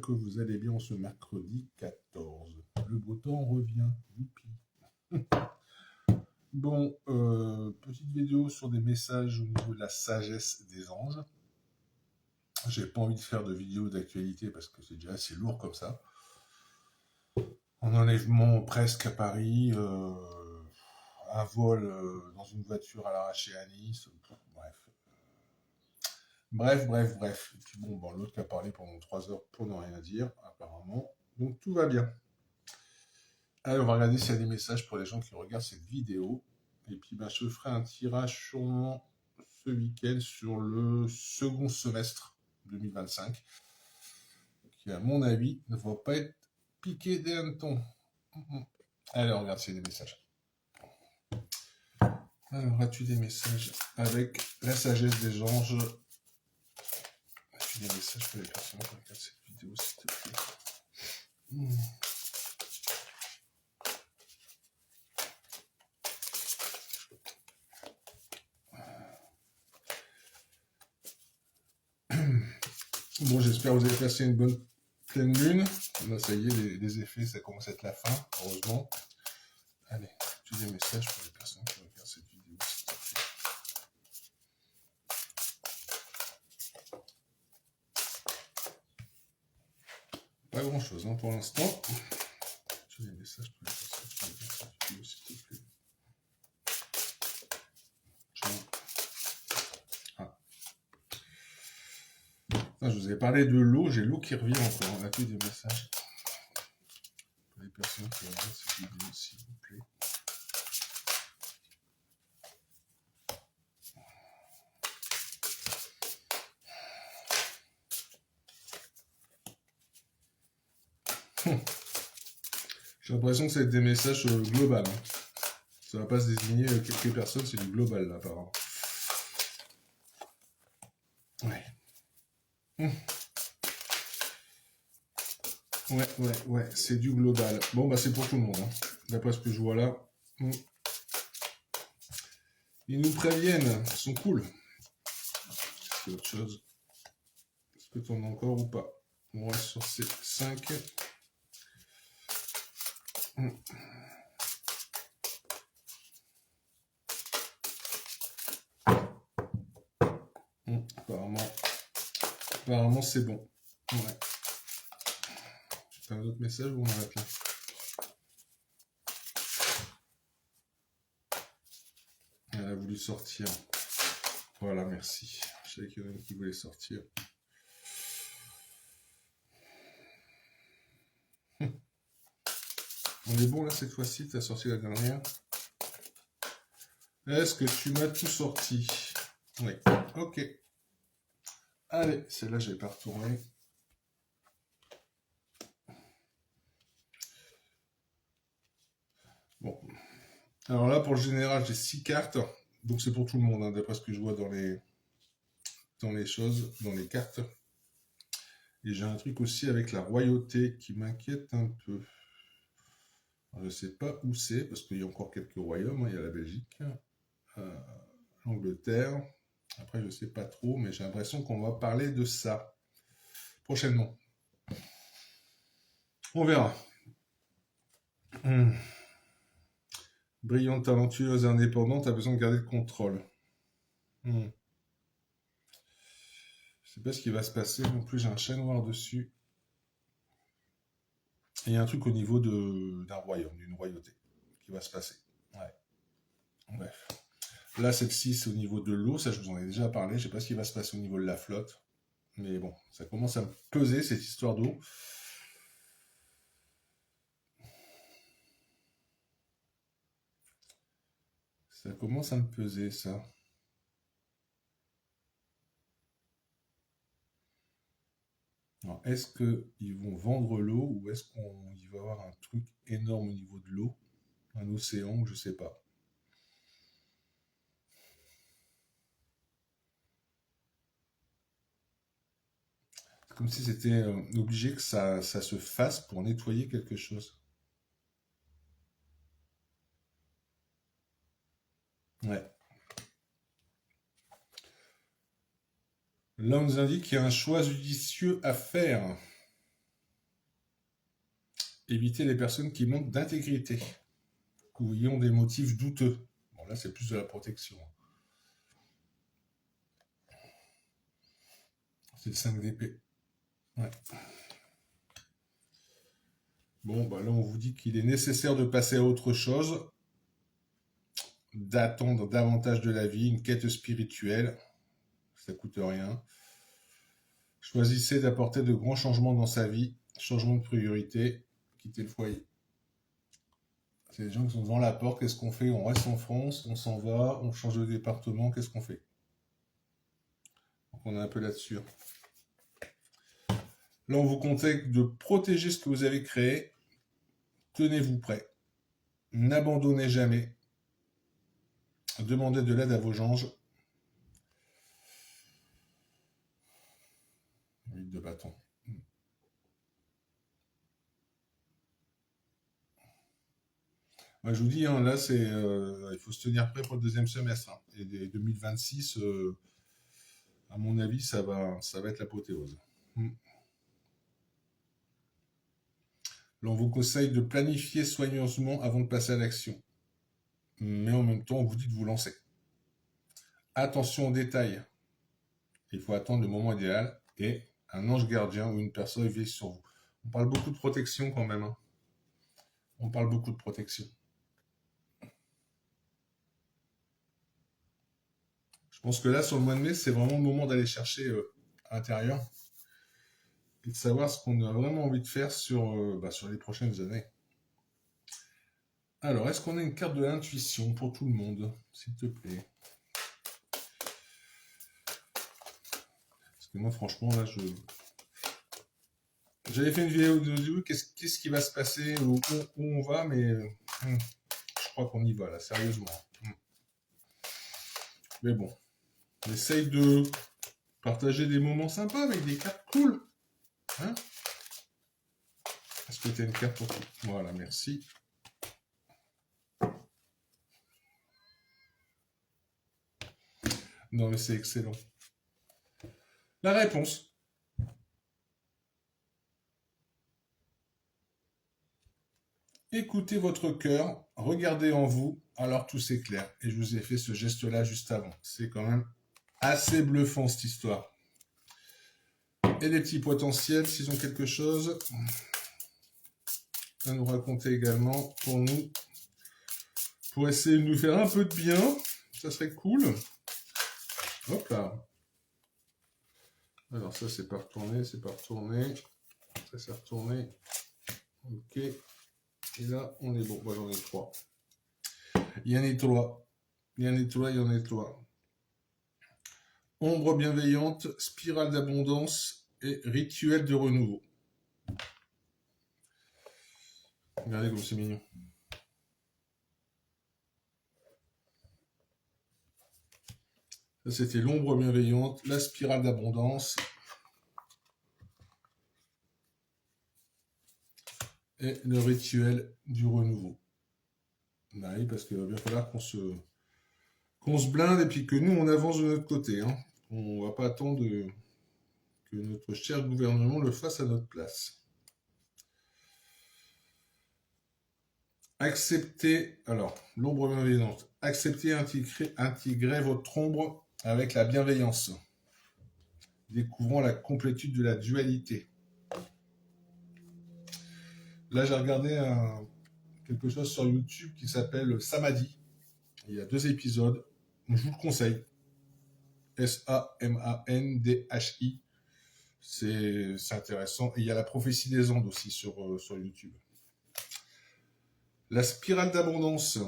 que vous allez bien ce mercredi 14. Le beau temps revient. Youpi. Bon, petite vidéo sur des messages au niveau de la sagesse des anges. J'ai pas envie de faire de vidéo d'actualité parce que c'est déjà assez lourd comme ça. Un enlèvement presque à Paris, un vol dans une voiture à l'arraché à Nice, bref. Et puis bon, l'autre qui a parlé pendant 3 heures pour ne rien dire, apparemment. Donc tout va bien. Allez, on va regarder s'il y a des messages pour les gens qui regardent cette vidéo. Et puis je ferai un tirage sûrement ce week-end sur le second semestre 2025, qui à mon avis ne va pas être piqué des hannetons. Allez, on regarde s'il y a des messages. Alors, as-tu des messages avec la sagesse des anges? As-tu des messages pour les personnes qui regardent cette vidéo, s'il te plaît? Bon, j'espère que vous avez passé une bonne pleine lune. Là, ça y est, les effets, ça commence à être la fin, heureusement. Allez, as-tu des messages pour les personnes qui regardent cette vidéo, s'il te plaît? Pas grand-chose pour l'instant. As-tu des messages pour les personnes qui regardent cette vidéo, s'il te plaît? Je vous avais parlé de l'eau, j'ai l'eau qui revient encore. On a plus des messages pour les personnes qui regardent cette vidéo, s'il vous plaît. J'ai l'impression que c'est des messages global. Ça va pas se désigner quelques personnes, c'est du global là, apparemment. Ouais. Ouais, c'est du global. Bon, c'est pour tout le monde. D'après ce que je vois là. Ils nous préviennent, ils sont cool. C'est autre chose. Est-ce que tu en as encore ou pas? On reste sur ces 5. Apparemment c'est bon. Ouais. T'as un autre message ou on arrête là? Elle a voulu sortir. Voilà, merci. Je savais qu'il y en a une qui voulait sortir. On est bon là cette fois-ci, t'as sorti la dernière. Est-ce que tu m'as tout sorti? Oui. Ok. Allez, celle-là, je vais pas retourner. Bon. Alors là, pour le général, j'ai 6 cartes. Donc c'est pour tout le monde, d'après ce que je vois dans les choses, dans les cartes. Et j'ai un truc aussi avec la royauté qui m'inquiète un peu. Alors, je ne sais pas où c'est, parce qu'il y a encore quelques royaumes. Il y a la Belgique, l'Angleterre. Après, je ne sais pas trop, mais j'ai l'impression qu'on va parler de ça prochainement. On verra. Brillante, talentueuse et indépendante, a besoin de garder le contrôle. Je ne sais pas ce qui va se passer. Non plus, j'ai un chat noir dessus. Et il y a un truc au niveau d'un royaume, d'une royauté, qui va se passer. Ouais. Bref. Là, cette 6 au niveau de l'eau, ça je vous en ai déjà parlé. Je ne sais pas ce qui va se passer au niveau de la flotte. Mais bon, ça commence à me peser cette histoire d'eau. Ça commence à me peser, ça. Est-ce qu'ils vont vendre l'eau ou est-ce qu'il va y avoir un truc énorme au niveau de l'eau? Un océan, je ne sais pas. C'est comme si c'était obligé que ça se fasse pour nettoyer quelque chose. Ouais. Là, on nous indique qu'il y a un choix judicieux à faire. Évitez les personnes qui manquent d'intégrité ou y ont des motifs douteux. Bon, là, c'est plus de la protection. C'est le 5 d'épée. Ouais. Bon, bah là, on vous dit qu'il est nécessaire de passer à autre chose, d'attendre davantage de la vie, une quête spirituelle. Ça coûte rien. Choisissez d'apporter de grands changements dans sa vie, changement de priorité, quitter le foyer. C'est des gens qui sont devant la porte, qu'est-ce qu'on fait? On reste en France, on s'en va, on change de département, qu'est-ce qu'on fait? Donc on est un peu là-dessus. Là, on vous conseille de protéger ce que vous avez créé. Tenez-vous prêt. N'abandonnez jamais. Demandez de l'aide à vos anges. 8 de bâton. Moi, je vous dis, hein, là, il faut se tenir prêt pour le deuxième semestre. Hein. Et 2026, à mon avis, ça va être l'apothéose. Là, on vous conseille de planifier soigneusement avant de passer à l'action. Mais en même temps, on vous dit de vous lancer. Attention aux détails. Il faut attendre le moment idéal et un ange gardien ou une personne veille sur vous. On parle beaucoup de protection quand même. Hein. On parle beaucoup de protection. Je pense que là, sur le mois de mai, c'est vraiment le moment d'aller chercher à l'intérieur et de savoir ce qu'on a vraiment envie de faire sur les prochaines années. Alors, est-ce qu'on a une carte de l'intuition pour tout le monde, s'il te plaît? Parce que moi, franchement, là, j'avais fait une vidéo de qu'est-ce qui va se passer, où on va, mais je crois qu'on y va, là, sérieusement. Mais bon, on essaye de partager des moments sympas avec des cartes cool. Hein? Est-ce que tu as une carte pour tout? Voilà, merci. Non, mais c'est excellent. La réponse. Écoutez votre cœur, regardez en vous, alors tout s'éclaire. Et je vous ai fait ce geste-là juste avant. C'est quand même assez bluffant, cette histoire. Et les petits potentiels, s'ils ont quelque chose à nous raconter également pour nous, pour essayer de nous faire un peu de bien, ça serait cool. Hop là. Alors ça, c'est pas retourné, c'est pas retourné. Ça, c'est retourné. Ok. Et là, on est bon. Moi, j'en ai 3. Il y en a 3. Il y en a 3, il y en a 3. Ombre bienveillante, spirale d'abondance et rituel de renouveau. Regardez comme c'est mignon. Ça, c'était l'ombre bienveillante, la spirale d'abondance et le rituel du renouveau. Bah oui, parce qu'il va bien falloir qu'on se blinde et puis que nous, on avance de notre côté. Hein. On ne va pas attendre que notre cher gouvernement le fasse à notre place. Acceptez, alors, l'ombre bienveillante. Acceptez et intégrer votre ombre avec la bienveillance. Découvrons la complétude de la dualité. Là, j'ai regardé quelque chose sur YouTube qui s'appelle Samadhi. Il y a 2 épisodes. Je vous le conseille. Samandhi. C'est intéressant. Et il y a la prophétie des Andes aussi sur YouTube. La spirale d'abondance.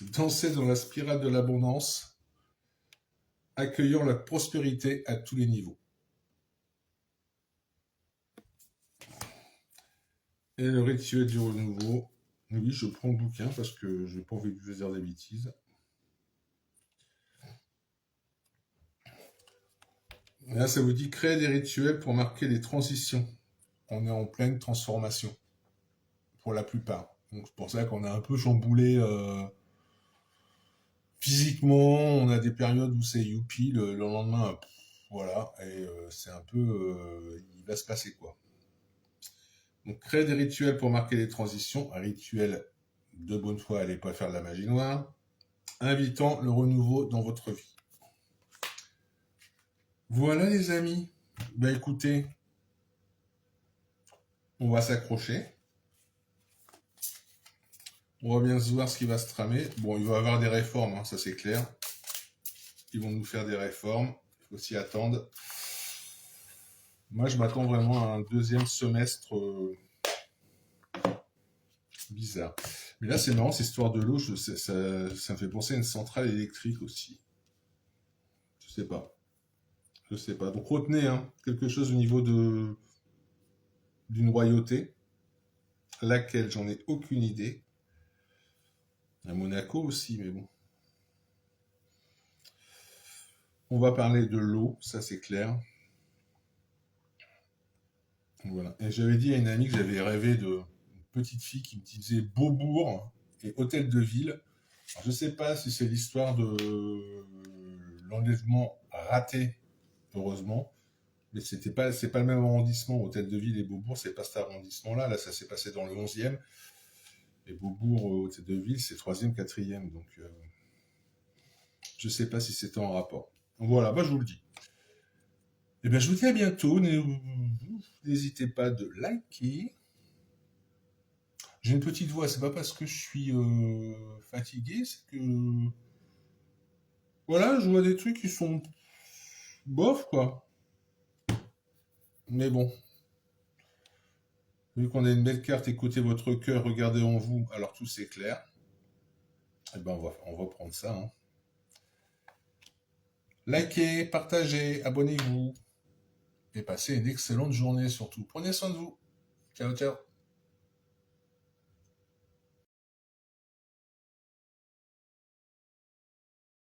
Danser dans la spirale de l'abondance, accueillant la prospérité à tous les niveaux. Et le rituel du renouveau. Oui, je prends le bouquin parce que je n'ai pas envie de vous dire des bêtises. Et là, ça vous dit créer des rituels pour marquer les transitions. On est en pleine transformation, pour la plupart. Donc c'est pour ça qu'on a un peu chamboulé physiquement. On a des périodes où c'est youpi, le lendemain, voilà, et c'est un peu... il va se passer quoi. Donc, créer des rituels pour marquer les transitions. Un rituel de bonne foi, allez pas faire de la magie noire. Invitant le renouveau dans votre vie. Voilà les amis. Ben écoutez, on va s'accrocher. On va bien se voir ce qui va se tramer. Bon, il va y avoir des réformes, hein, ça c'est clair. Ils vont nous faire des réformes. Il faut s'y attendre. Moi, je m'attends vraiment à un deuxième semestre bizarre. Mais là, c'est marrant, cette histoire de l'eau, ça me fait penser à une centrale électrique aussi. Je sais pas. Je sais pas. Donc retenez hein, quelque chose au niveau d'une royauté, laquelle j'en ai aucune idée. À Monaco aussi, mais bon. On va parler de l'eau, ça c'est clair. Voilà. Et j'avais dit à une amie que j'avais rêvé de petite fille qui me disait Beaubourg et hôtel de ville. Alors, je ne sais pas si c'est l'histoire de l'enlèvement raté, heureusement, mais c'est pas le même arrondissement. Hôtel de ville et Beaubourg, c'est pas cet arrondissement-là. Là, ça s'est passé dans le 11e. Et Beaubourg, hôtel de ville, c'est 3e, 4e. Donc, je ne sais pas si c'était en rapport. Donc, voilà, bah, je vous le dis. Et bien, je vous dis à bientôt. N'hésitez pas de liker. J'ai une petite voix, c'est pas parce que je suis fatigué, c'est que. Voilà, je vois des trucs qui sont bof, quoi. Mais bon, vu qu'on a une belle carte, écoutez votre cœur, regardez en vous, alors tout c'est clair. Eh ben, on va prendre ça. Hein. Likez, partagez, abonnez-vous. Et passez une excellente journée surtout. Prenez soin de vous. Ciao, ciao.